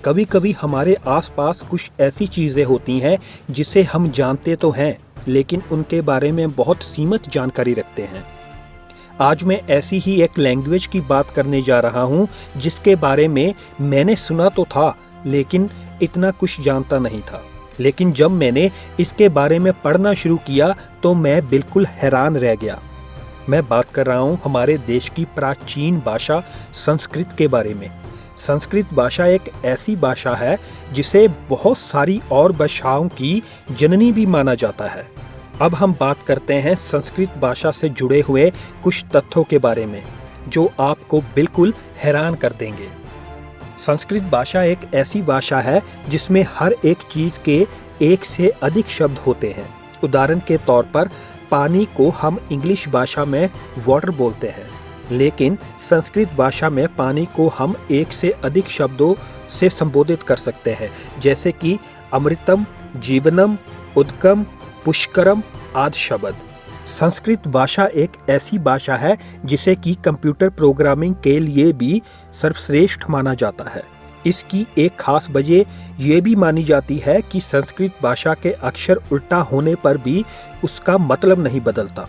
कभी कभी हमारे आसपास कुछ ऐसी चीज़ें होती हैं जिसे हम जानते तो हैं लेकिन उनके बारे में बहुत सीमित जानकारी रखते हैं। आज मैं ऐसी ही एक लैंग्वेज की बात करने जा रहा हूँ जिसके बारे में मैंने सुना तो था लेकिन इतना कुछ जानता नहीं था। लेकिन जब मैंने इसके बारे में पढ़ना शुरू किया तो मैं बिल्कुल हैरान रह गया। मैं बात कर रहा हूँ हमारे देश की प्राचीन भाषा संस्कृत के बारे में। संस्कृत भाषा एक ऐसी भाषा है जिसे बहुत सारी और भाषाओं की जननी भी माना जाता है। अब हम बात करते हैं संस्कृत भाषा से जुड़े हुए कुछ तथ्यों के बारे में जो आपको बिल्कुल हैरान कर देंगे। संस्कृत भाषा एक ऐसी भाषा है जिसमें हर एक चीज़ के एक से अधिक शब्द होते हैं। उदाहरण के तौर पर पानी को हम इंग्लिश भाषा में वाटर बोलते हैं, लेकिन संस्कृत भाषा में पानी को हम एक से अधिक शब्दों से संबोधित कर सकते हैं, जैसे कि अमृतम, जीवनम, उदकम, पुष्करम आदि शब्द। संस्कृत भाषा एक ऐसी भाषा है जिसे कि कंप्यूटर प्रोग्रामिंग के लिए भी सर्वश्रेष्ठ माना जाता है। इसकी एक खास वजह यह भी मानी जाती है कि संस्कृत भाषा के अक्षर उल्टा होने पर भी उसका मतलब नहीं बदलता।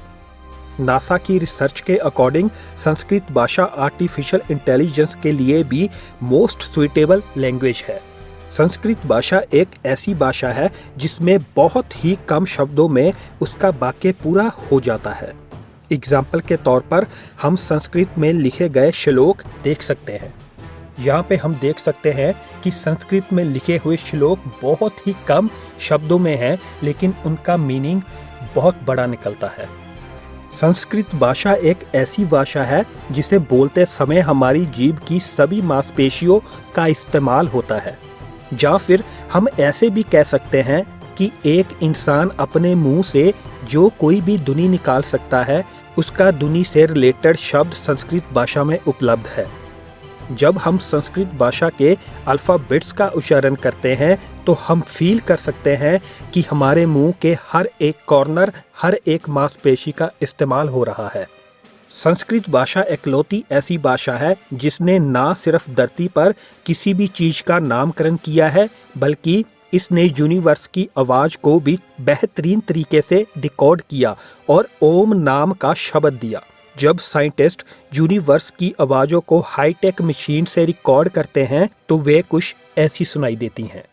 नासा की रिसर्च के अकॉर्डिंग संस्कृत भाषा आर्टिफिशियल इंटेलिजेंस के लिए भी मोस्ट सुइटेबल लैंग्वेज है। संस्कृत भाषा एक ऐसी भाषा है जिसमें बहुत ही कम शब्दों में उसका वाक्य पूरा हो जाता है। एग्जाम्पल के तौर पर हम संस्कृत में लिखे गए श्लोक देख सकते हैं। यहाँ पे हम देख सकते हैं कि संस्कृत में लिखे हुए श्लोक बहुत ही कम शब्दों में हैं, लेकिन उनका मीनिंग बहुत बड़ा निकलता है। संस्कृत भाषा एक ऐसी भाषा है जिसे बोलते समय हमारी जीभ की सभी मांसपेशियों का इस्तेमाल होता है। या फिर हम ऐसे भी कह सकते हैं कि एक इंसान अपने मुंह से जो कोई भी ध्वनि निकाल सकता है, उसका ध्वनि से रिलेटेड शब्द संस्कृत भाषा में उपलब्ध है। जब हम संस्कृत भाषा के अल्फ़ाबेट्स का उच्चारण करते हैं तो हम फील कर सकते हैं कि हमारे मुंह के हर एक कॉर्नर, हर एक मांसपेशी का इस्तेमाल हो रहा है। संस्कृत भाषा इकलौती ऐसी भाषा है जिसने ना सिर्फ धरती पर किसी भी चीज़ का नामकरण किया है, बल्कि इसने यूनिवर्स की आवाज़ को भी बेहतरीन तरीके से रिकॉर्ड किया और ओम नाम का शब्द दिया। जब साइंटिस्ट यूनिवर्स की आवाज़ों को हाईटेक मशीन से रिकॉर्ड करते हैं तो वे कुछ ऐसी सुनाई देती हैं।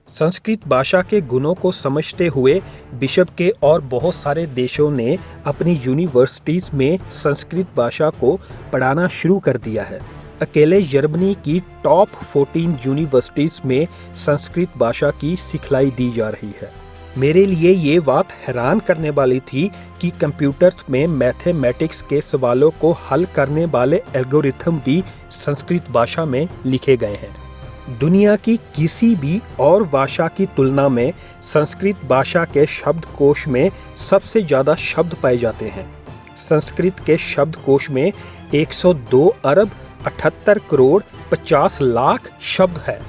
संस्कृत भाषा के गुणों को समझते हुए विश्व के और बहुत सारे देशों ने अपनी यूनिवर्सिटीज़ में संस्कृत भाषा को पढ़ाना शुरू कर दिया है। अकेले जर्मनी की टॉप 14 यूनिवर्सिटीज़ में संस्कृत भाषा की सिखलाई दी जा रही है। मेरे लिए ये बात हैरान करने वाली थी कि कंप्यूटर्स में मैथमेटिक्स के सवालों को हल करने वाले एल्गोरिथम भी संस्कृत भाषा में लिखे गए हैं। दुनिया की किसी भी और भाषा की तुलना में संस्कृत भाषा के शब्दकोश में सबसे ज़्यादा शब्द पाए जाते हैं। संस्कृत के शब्दकोश में 102 अरब 78 करोड़ 50 लाख शब्द है।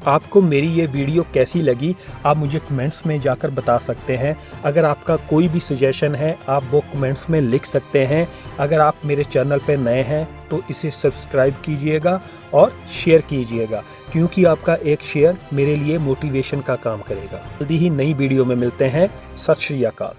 आपको मेरी ये वीडियो कैसी लगी आप मुझे कमेंट्स में जाकर बता सकते हैं। अगर आपका कोई भी सजेशन है आप वो कमेंट्स में लिख सकते हैं। अगर आप मेरे चैनल पर नए हैं तो इसे सब्सक्राइब कीजिएगा और शेयर कीजिएगा, क्योंकि आपका एक शेयर मेरे लिए मोटिवेशन का काम करेगा। जल्दी ही नई वीडियो में मिलते हैं। सत श्री अकाल।